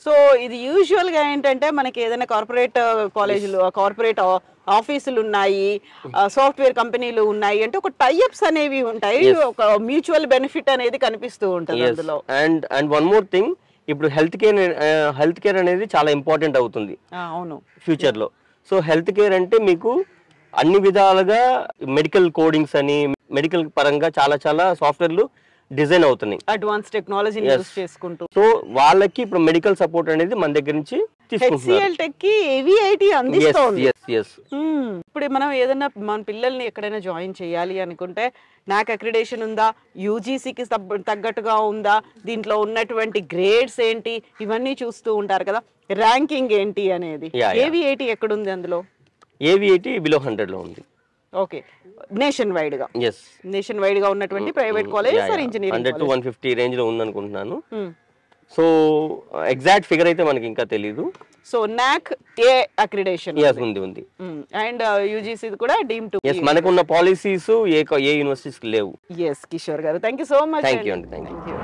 So ఇది usual గా ఏంటంటే మనకి ఏదైనా కార్పొరేట్ కాలేజీలు కార్పొరేట్ ఆఫీసులు ఉన్నాయి, సాఫ్ట్వేర్ కంపెనీలు ఉన్నాయి అంటే ఒక టైఅప్స్ అనేవి ఉంటాయి, ఒక మ్యూచువల్ బెనిఫిట్ అనేది కనిపిస్తూ ఉంటుంది అందులో. అండ్ వన్ మోర్ థింగ్, ఇప్పుడు హెల్త్ కేర్ అనేది చాలా ఇంపార్టెంట్ అవుతుంది అవును ఫ్యూచర్ లో. సో హెల్త్ కేర్ అంటే మీకు అన్ని విధాలుగా మెడికల్ కోడింగ్స్ అని మెడికల్ పరంగా చాలా చాలా సాఫ్ట్వేర్లు డిజైన్ అవుతున్నాయి అడ్వాన్స్ టెక్నాలజీని యూస్ చేసుకుంటూ. సో వాళ్ళకి ఇప్పుడు మెడికల్ సపోర్ట్ అనేది మన దగ్గర నుంచి హెచ్సిఎల్ టెక్ కి ఏవిఐటి అందిస్తోంది. తీసుకుంటున్నారు. ఇప్పుడు మనం ఏదైనా మన పిల్లల్ని ఎక్కడైనా జాయిన్ చేయాలి అనుకుంటే నాక్ అక్రిడేషన్ ఉందా, యూజీసీకి తగ్గట్టుగా ఉందా, దీంట్లో ఉన్నటువంటి గ్రేడ్స్ ఏంటి ఇవన్నీ చూస్తూ ఉంటారు కదా, ర్యాంకింగ్ ఏంటి అనేది. ఏవిఐటి ఎక్కడుంది అందులో? ఏవిఐటి బిలో 100 లో ఉంది. ఓకే, నేషన్ వైడ్ గా ఉన్నటువంటి private college sir engineering 100 to 150 range లో ఉంది అనుకుంటున్నాను. సో ఎగ్జాక్ట్ ఫిగర్ అయితే మనకి ఇంకా తెలియదు. సో నాక్ ఏ అక్రిడేషన్ ఉంది అండ్ యూజీసీ కూడా డీమ్ టు. మనకున్న పాలసీస్ ఏ యూనివర్సిటీస్ లేవు. కిషోర్ గారు, thank you so much. Thank you.